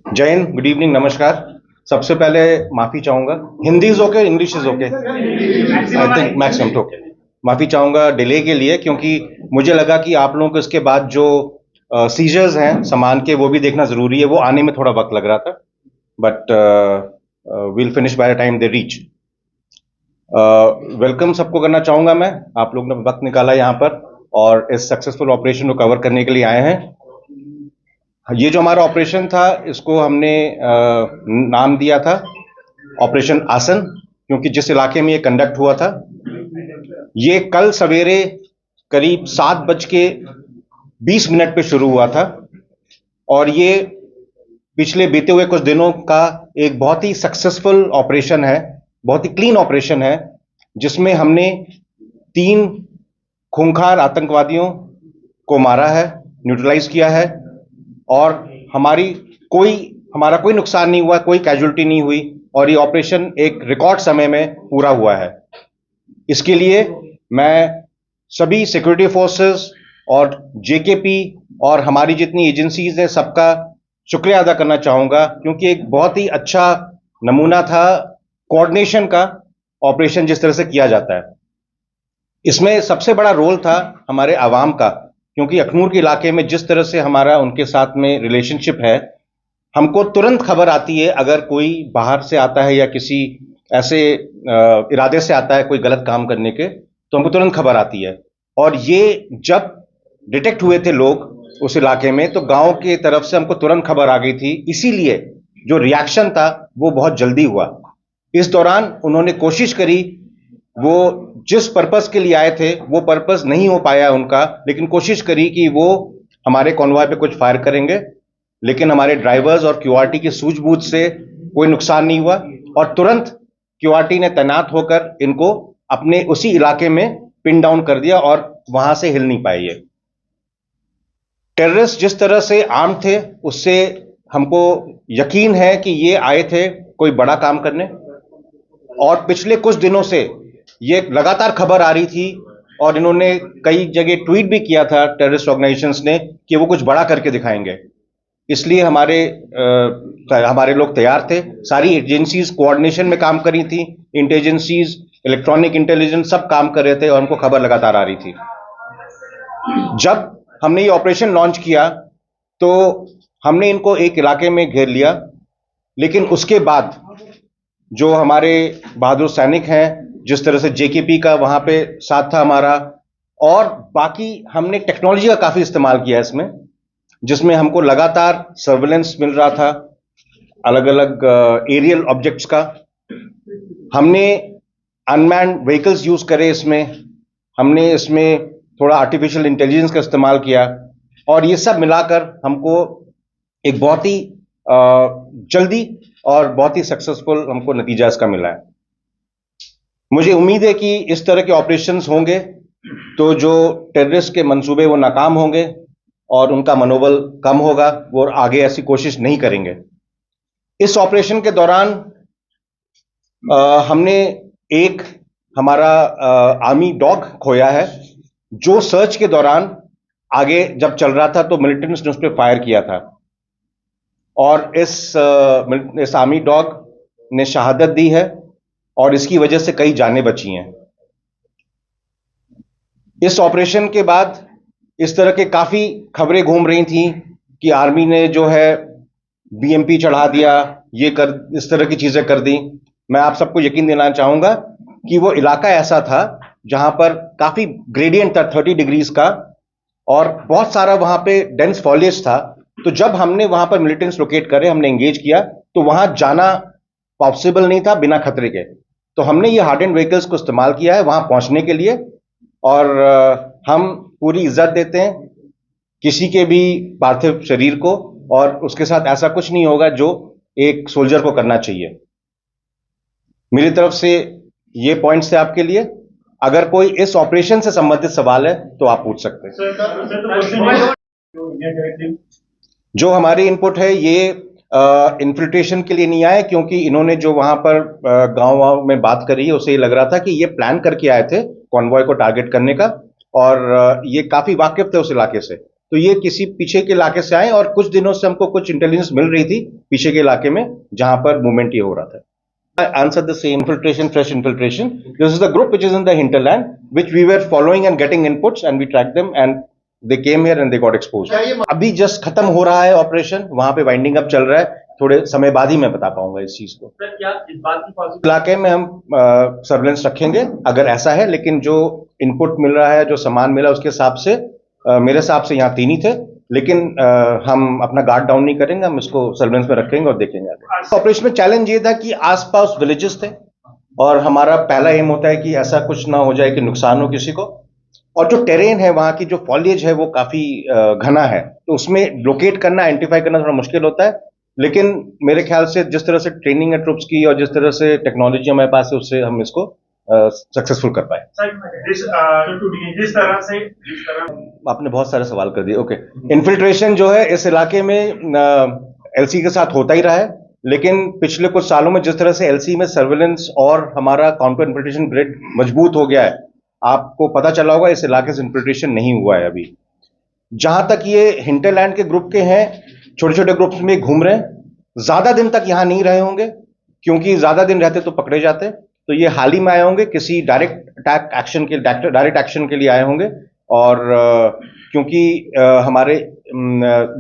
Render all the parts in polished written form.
जय Hind, good evening, नमस्कार। सबसे पहले माफी चाहूंगा। Hindi is okay, English is okay, I think maximum तो। माफी चाहूंगा डिले के लिए, क्योंकि मुझे लगा कि आप लोगों को इसके बाद जो सीजर्स हैं सामान के वो भी देखना जरूरी है। वो आने में थोड़ा वक्त लग रहा था, but will finish by the time they reach. Welcome सबको करना चाहूंगा मैं। आप लोग ने वक्त निकाला यहाँ पर और इस सक्सेसफुल ऑपरेशन को कवर करने के लिए आए हैं। ये जो हमारा ऑपरेशन था, इसको हमने नाम दिया था ऑपरेशन आसन, क्योंकि जिस इलाके में ये कंडक्ट हुआ था, ये कल सवेरे करीब 7:20 पे शुरू हुआ था। और ये पिछले बीते हुए कुछ दिनों का एक बहुत ही सक्सेसफुल ऑपरेशन है, बहुत ही क्लीन ऑपरेशन है, जिसमें हमने 3 खूंखार आतंकवादियों को मारा है, न्यूट्रलाइज किया है। और हमारी कोई हमारा कोई नुकसान नहीं हुआ, कोई कैजुअल्टी नहीं हुई, और ये ऑपरेशन एक रिकॉर्ड समय में पूरा हुआ है। इसके लिए मैं सभी सिक्योरिटी फोर्सेस और जेकेपी और हमारी जितनी एजेंसीज हैं सबका शुक्रिया अदा करना चाहूंगा, क्योंकि एक बहुत ही अच्छा नमूना था कोऑर्डिनेशन का ऑपरेशन जिस तरह से किया जाता है। इसमें सबसे बड़ा रोल था हमारे आवाम का, क्योंकि अखनूर के इलाके में जिस तरह से हमारा उनके साथ में रिलेशनशिप है, हमको तुरंत खबर आती है अगर कोई बाहर से आता है या किसी ऐसे इरादे से आता है कोई गलत काम करने के, तो हमको तुरंत खबर आती है। और ये जब डिटेक्ट हुए थे लोग उस इलाके में, तो गांव की तरफ से हमको तुरंत खबर आ गई थी, इसीलिए जो रिएक्शन था वो बहुत जल्दी हुआ। इस दौरान उन्होंने कोशिश करी, वो जिस पर्पस के लिए आए थे वो पर्पस नहीं हो पाया उनका, लेकिन कोशिश करी कि वो हमारे कॉन्वॉय पे कुछ फायर करेंगे, लेकिन हमारे ड्राइवर्स और क्यूआरटी की सूझबूझ से कोई नुकसान नहीं हुआ। और तुरंत क्यूआरटी ने तैनात होकर इनको अपने उसी इलाके में पिन डाउन कर दिया और वहां से हिल नहीं पाए। ये टेररिस्ट जिस तरह से आर्म थे, उससे हमको यकीन है कि ये आए थे कोई बड़ा काम करने। और पिछले कुछ दिनों से ये लगातार खबर आ रही थी, और इन्होंने कई जगह ट्वीट भी किया था टेररिस्ट ऑर्गेनाइजेशंस ने कि वो कुछ बड़ा करके दिखाएंगे। इसलिए हमारे लोग तैयार थे। सारी एजेंसीज कोऑर्डिनेशन में काम कर रही थी, इंटेलिजेंसीज, इलेक्ट्रॉनिक इंटेलिजेंस सब काम कर रहे थे, और हमको खबर लगातार आ रही थी। जब हमने ये ऑपरेशन लॉन्च किया तो हमने इनको एक इलाके में घेर लिया, लेकिन उसके बाद जो हमारे बहादुर सैनिक हैं, जिस तरह से जेकेपी का वहां पे साथ था हमारा, और बाकी हमने टेक्नोलॉजी का काफी इस्तेमाल किया इसमें, जिसमें हमको लगातार सर्वेलेंस मिल रहा था अलग अलग एरियल ऑब्जेक्ट्स का। हमने अनमैन्ड व्हीकल्स यूज करे इसमें, हमने इसमें थोड़ा आर्टिफिशियल इंटेलिजेंस का इस्तेमाल किया, और ये सब मिलाकर हमको एक बहुत ही जल्दी और बहुत ही सक्सेसफुल हमको नतीजा इसका मिला है। मुझे उम्मीद है कि इस तरह के ऑपरेशंस होंगे तो जो टेररिस्ट के मंसूबे वो नाकाम होंगे और उनका मनोबल कम होगा, वो आगे ऐसी कोशिश नहीं करेंगे। इस ऑपरेशन के दौरान हमने एक हमारा आर्मी डॉग खोया है, जो सर्च के दौरान आगे जब चल रहा था तो मिलिटेंट्स ने उस पर फायर किया था, और इस आर्मी डॉग ने शहादत दी है, और इसकी वजह से कई जानें बची हैं। इस ऑपरेशन के बाद इस तरह के काफी खबरें घूम रही थी कि आर्मी ने जो है बीएमपी चढ़ा दिया, इस तरह की चीजें कर दी। मैं आप सबको यकीन दिलाना चाहूंगा कि वो इलाका ऐसा था जहां पर काफी ग्रेडियंट था 30 डिग्रीज का, और बहुत सारा वहां पे डेंस फॉलिएज था। तो जब हमने वहां पर मिलिटेंट्स लोकेट करे, हमने एंगेज किया, तो वहां जाना पॉसिबल नहीं था बिना खतरे के। तो हमने ये हार्ड एंड व्हीकल्स को इस्तेमाल किया है वहां पहुंचने के लिए, और हम पूरी इज्जत देते हैं किसी के भी पार्थिव शरीर को, और उसके साथ ऐसा कुछ नहीं होगा जो एक सोल्जर को करना चाहिए। मेरी तरफ से ये पॉइंट्स थे आपके लिए। अगर कोई इस ऑपरेशन से संबंधित सवाल है तो आप पूछ सकते हैं। जो हमारी इनपुट है, ये इन्फिल्ट्रेशन के लिए नहीं आए, क्योंकि इन्होंने जो वहां पर गांव में बात करी है, उसे ये लग रहा था कि ये प्लान करके आए थे कॉन्वॉय को टारगेट करने का, और ये काफी वाकिफ थे उस इलाके से। तो ये किसी पीछे के इलाके से आए और कुछ दिनों से हमको कुछ इंटेलिजेंस मिल रही थी पीछे के इलाके में जहां पर मूवमेंट ये हो रहा था. I answered the same infiltration, fresh infiltration. This is the group which is in the hinterland, which we were following and getting inputs, and we tracked them, and they came here and they got exposed. अभी just खत्म हो रहा है operation, वहां पे winding up चल रहा है. थोड़े समय बाद ही मैं बता पाऊंगा इस चीज को. क्या इस बात की इलाके में हम सर्वेलेंस रखेंगे अगर ऐसा है, लेकिन जो इनपुट मिल रहा है, जो सामान मिला उसके हिसाब से मेरे हिसाब से यहाँ 3 ही थे, लेकिन हम अपना गार्ड डाउन नहीं करेंगे, हम इसको सर्वेलेंस में रखेंगे और देखेंगे आगे. ऑपरेशन में चैलेंज ये था कि आसपास विलेजेस थे और हमारा पहला एम होता है कि ऐसा कुछ ना हो जाए कि नुकसान हो किसी को. और जो टेरेन है, वहां की जो फॉलिएज है वो काफी घना है, तो उसमें लोकेट करना, आइडेंटिफाई करना थोड़ा मुश्किल होता है. लेकिन मेरे ख्याल से जिस तरह से ट्रेनिंग है ट्रुप्स की और जिस तरह से टेक्नोलॉजी हमारे पास है, उससे हम इसको सक्सेसफुल कर पाए. जिस तरह आपने बहुत सारे सवाल कर दिए. ओके, इन्फिल्ट्रेशन जो है इस इलाके में एलसी के साथ होता ही रहा है, लेकिन पिछले कुछ सालों में जिस तरह से एलसी में सर्वेलेंस और हमारा काउंटर इन्फिल्ट्रेशन ग्रिड मजबूत हो गया है, आपको पता चला होगा इस इलाके से इन्फिल्ट्रेशन नहीं हुआ है अभी. जहां तक ये हिंटरलैंड के ग्रुप के हैं, छोटे छोटे ग्रुप्स में घूम रहे हैं, ज्यादा दिन तक यहां नहीं रहे होंगे, क्योंकि ज्यादा दिन रहते तो पकड़े जाते. तो ये हाल ही में आए होंगे, किसी डायरेक्ट एक्शन के लिए आए होंगे. और क्योंकि हमारे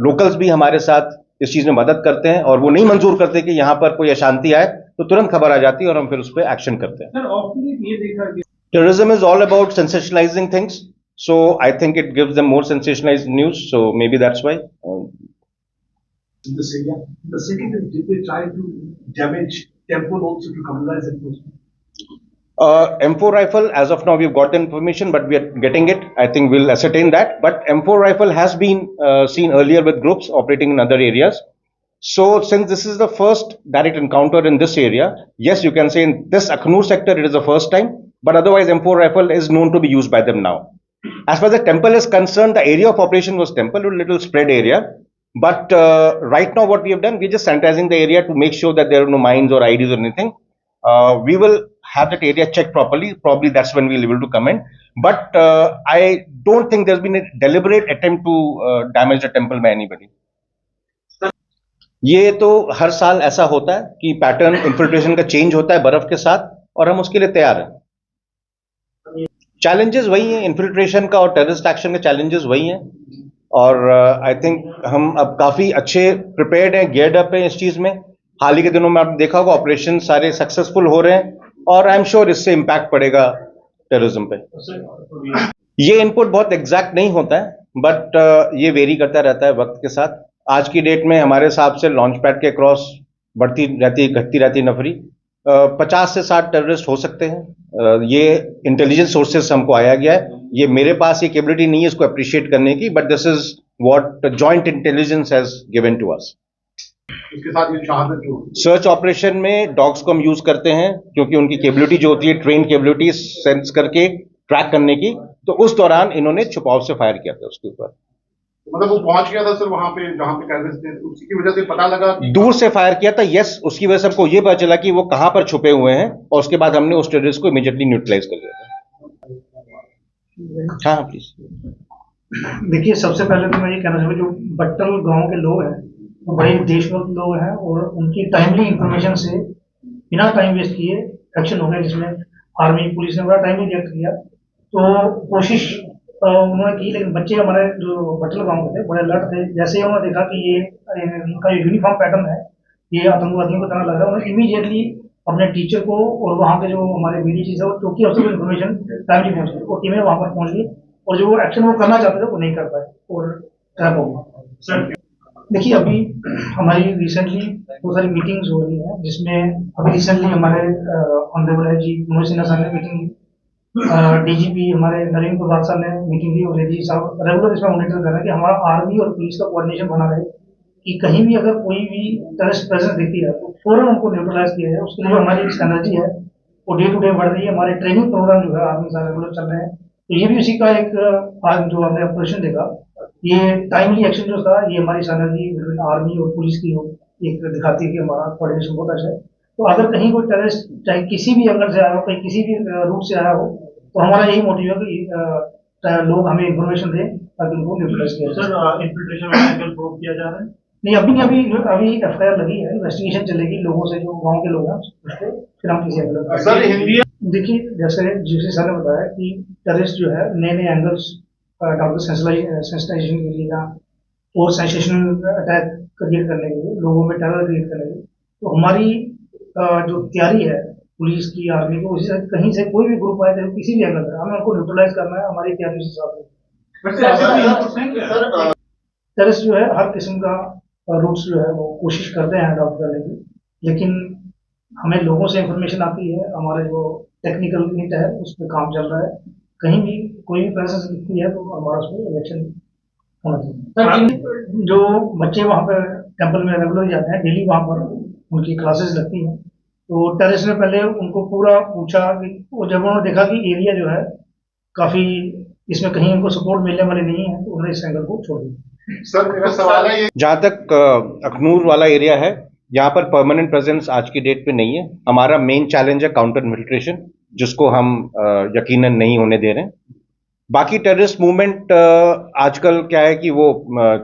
लोकल्स भी हमारे साथ इस चीज में मदद करते हैं और वो नहीं मंजूर करते कि यहां पर कोई अशांति आए, तो तुरंत खबर आ जाती है और हम फिर उस पर एक्शन करते हैं. Terrorism is all about sensationalising things, so I think it gives them more sensationalized news, so maybe that's why. In this area, the second is, did they try to damage temple also to communalize enforcement? M4 rifle, as of now we've got the information, but we are getting it. I think we'll ascertain that. But M4 rifle has been seen earlier with groups operating in other areas. So since this is the first direct encounter in this area, yes, you can say in this Akhnur sector it is the first time, but otherwise M4 rifle is known to be used by them now. As far as the temple is concerned, the area of operation was temple, a little spread area. But right now what we have done, we're just sanitizing the area to make sure that there are no mines or IDs or anything. We will have that area checked properly. Probably that's when we'll be able to comment. But I don't think there's been a deliberate attempt to damage the temple by anybody. ये तो हर साल ऐसा होता है कि pattern infiltration का change होता है बर्फ के साथ, और हम उसके लिए तैयार हैं. चैलेंजेस वही हैं, इन्फिल्ट्रेशन का और टेररिस्ट एक्शन के चैलेंजेस वही हैं. और आई थिंक हम अब काफी अच्छे प्रिपेयर्ड हैं, गियर्ड अप हैं इस चीज में. हाल ही के दिनों में आपने देखा होगा ऑपरेशन सारे सक्सेसफुल हो रहे हैं, और आई एम श्योर इससे इम्पैक्ट पड़ेगा टेररिज्म पे. ये इनपुट बहुत एग्जैक्ट नहीं होता है, बट ये वेरी करता रहता है वक्त के साथ. आज की डेट में हमारे हिसाब से लॉन्च पैड के क्रॉस बढ़ती रहती, घटती रहती नफरी. 50 से 60 टेररिस्ट हो सकते हैं. ये इंटेलिजेंस सोर्सेज से हमको आया गया है. ये मेरे पास ये कैपेबिलिटी नहीं है इसको अप्रिशिएट करने की, but this is what joint intelligence has given to us. इसके साथ ये शहादत क्यों? सर्च ऑपरेशन में डॉग्स को हम यूज करते हैं, क्योंकि उनकी कैपेबिलिटी जो होती है, ट्रेन कैपेबिलिटी सेंस करके ट्रैक करने की, तो उस दौरान इन्होंने छुपाव से फायर किया था उसके ऊपर. मतलब वो पहुंच गया था सर वहां पे जहां पे टेररिस्ट थे, उसकी वजह से पता लगा दूर से फायर किया था. यस, उसकी वजह से हमको ये पता चला कि वो कहां पर छुपे हुए हैं, और उसके बाद हमने उस टेररिस्ट को इमीडिएटली न्यूट्रलाइज कर दिया था. हाँ प्लीज. देखिए, सबसे पहले तो मैं ये कहना चाहूँगा, जो बट्टल गांव के लोग हैं वो बड़े देशभक्त लोग हैं, और उनकी टाइमली इंफॉर्मेशन से बिना टाइम वेस्ट किए एक्शन हो गया, जिसमें आर्मी पुलिस ने बड़ा टाइमली रिएक्ट किया. तो कोशिश उन्होंने की, लेकिन बच्चे हमारे जो बट्टल गांव के थे बड़े अलर्ट थे. जैसे ही उन्होंने देखा कि ये इनका यूनिफॉर्म पैटर्न है, ये आतंकवादियों की तरह लग रहा है, उन्होंने इमीडिएटली अपने टीचर को और वहाँ के जो हमारे बीडीसी थे और चौकी अफसर को इन्फॉर्मेशन टाइमली पहुँच गई, और टीमें वहाँ पर पहुँच गई, और जो एक्शन वो करना चाहते थे वो नहीं कर पाए और ट्रैप हो गया. देखिए, अभी हमारी रिसेंटली बहुत सारी मीटिंग्स हो रही हैं, जिसमें अभी रिसेंटली हमारे ऑनरेबल जी मनोज सिन्हा साहब ने मीटिंग, डीजीपी हमारे नरेंद्र प्रसाद साहब ने मीटिंग की, और जी साहब रेगुलर इसमें मॉनिटर कर रहे हैं कि हमारा आर्मी और पुलिस का कोऑर्डिनेशन बना रहे, कि कहीं भी अगर कोई भी टेररिस्ट प्रेजेंस दिखती है तो फौरन उनको न्यूट्रलाइज किया जाए. उसके लिए हमारी एनर्जी है वो डे टू डे बढ़ रही है. हमारे ट्रेनिंग प्रोग्राम जो है आर्मी सारे रेगुलर चल रहे हैं, तो ये भी उसी का एक आज जो हमने ऑपरेशन देखा, ये टाइमली एक्शन जो था, ये हमारी एनर्जी आर्मी और पुलिस की एक दिखाती है कि हमारा कोऑर्डिनेशन बहुत अच्छा है. तो अगर कहीं कोई टेररिस्ट चाहे किसी भी एंगल से आया हो, कहीं किसी भी रूट से आया हो, तो हमारा यही मोटिव है कि लोग हमें इन्फॉर्मेशन दें ताकि उनको न्यूट्रलाइज किया जाए। सर इन्फिल्ट्रेशन वाला एंगल प्रूव किया जा रहा है? नहीं, अभी FIR लगी है, इन्वेस्टिगेशन चलेगी लोगों से, जो गांव के लोग हैं उसको, फिर हम किसी एंगल। सर हिंदी देखिए, जैसे GC सर ने बताया कि टेररिस्ट जो है नए नए एंगल्स डॉक्टर सेंसिटाइजेशन के लिए या और सेंसेशनल अटैक क्रिएट करने के लिए, लोगों में टेरर क्रिएट करने के लिए, तो हमारी जो तैयारी है पुलिस की, आर्मी को, उसी से कहीं से कोई भी ग्रुप आए, चाहे किसी भी एंगल से, हमें उनको न्यूट्रलाइज करना है। हमारी तैयारी उस हिसाब से। टेररिस्ट जो है हर किस्म का रूट्स जो है वो कोशिश करते हैं अडॉप्ट करने की, लेकिन हमें लोगों से इंफॉर्मेशन आती है, हमारे जो टेक्निकल यूनिट है उस पर काम चल रहा है। कहीं भी कोई भी प्रेजेंस दिखती है तो हमारा उस पर रिएक्शन होना चाहिए। जो बच्चे वहाँ पर टेम्पल में रेगुलर जाते हैं, डेली वहाँ पर उनकी क्लासेस लगती हैं, तो टेररिस्ट ने पहले उनको पूरा पूछा कि जब उन्होंने देखा कि एरिया जो है काफ़ी, इसमें कहीं उनको सपोर्ट मिलने वाली नहीं है, तो उन्होंने इस एंगल को छोड़ दिया। सर मेरा सवाल है ये, जहाँ तक अखनूर वाला एरिया है, यहाँ पर परमानेंट प्रेजेंस आज की डेट पे नहीं है। हमारा मेन चैलेंज है काउंटर इन्फिल्ट्रेशन, जिसको हम यकीनन नहीं होने दे रहे हैं। बाकी टेररिस्ट मूवमेंट आजकल क्या है कि वो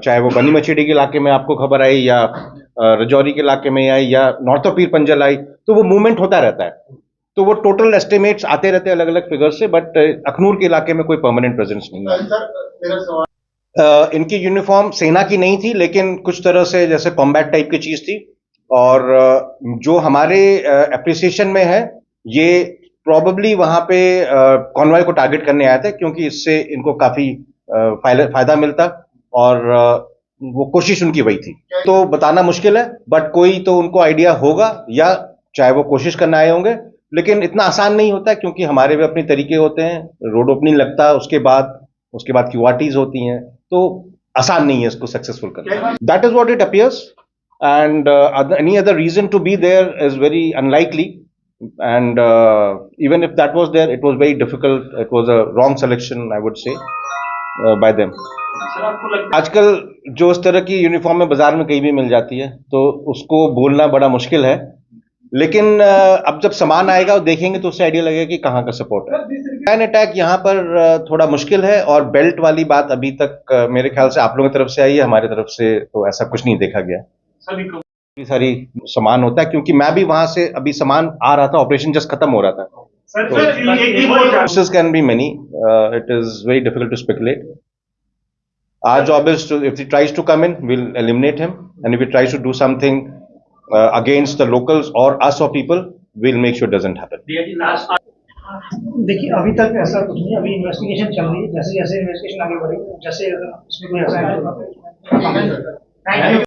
चाहे वो बनी मछेड़ी के इलाके में आपको खबर आई, या रजौरी के इलाके में आई, या नॉर्थ ऑफ पीर पंजल आई, तो वो मूवमेंट होता रहता है। तो वो टोटल एस्टिमेट्स आते रहते हैं अलग अलग फिगर से, बट अखनूर के इलाके में कोई परमानेंट प्रेजेंस नहीं है। सर मेरा सवाल, इनकी यूनिफॉर्म सेना की नहीं थी, लेकिन कुछ तरह से जैसे कॉम्बैट टाइप की चीज थी। और जो हमारे एप्रिसिएशन में है, ये प्रॉबली वहां पे कॉन्वॉय को टारगेट करने आया था, क्योंकि इससे इनको काफी फायदा मिलता, और वो कोशिश उनकी वही थी। तो बताना मुश्किल है, बट कोई तो उनको आइडिया होगा, या चाहे वो कोशिश करने आए होंगे। लेकिन इतना आसान नहीं होता, क्योंकि हमारे भी अपने तरीके होते हैं। रोड ओपनिंग लगता है, उसके बाद QRTs होती हैं, तो आसान नहीं है इसको सक्सेसफुल करना। That is what it appears, and any other reason to be there is very unlikely, and even if that was there, it was very difficult. It was a wrong selection, I would say, by them. आजकल जो इस तरह की uniform में बाजार में कहीं भी मिल जाती है, तो उसको बोलना बड़ा मुश्किल है। लेकिन अब जब सामान आएगा और देखेंगे तो उससे आइडिया लगेगा कि कहाँ का सपोर्ट है। प्लान अटैक यहाँ पर थोड़ा मुश्किल है, और बेल्ट वाली बात अभी तक मेरे ख्याल से आप लोगों की तरफ से आई है, हमारी तरफ से तो ऐसा कुछ नहीं देखा गया। सारी सामान होता है, क्योंकि मैं भी वहां से अभी सामान आ रहा था, ऑपरेशन जस्ट खत्म हो रहा था। Sources can be many. It is very difficult to speculate. Our job is to, if he tries to come in, we'll eliminate him, and if he tries to do something against the locals or us or people, we'll make sure it doesn't happen. देखिए, अभी तक ऐसा कुछ नहीं, अभी investigation चल रही है। जैसे जैसे इन्वेस्टिगेशन आगे बढ़ेगी, जैसे इसमें कोई ऐसा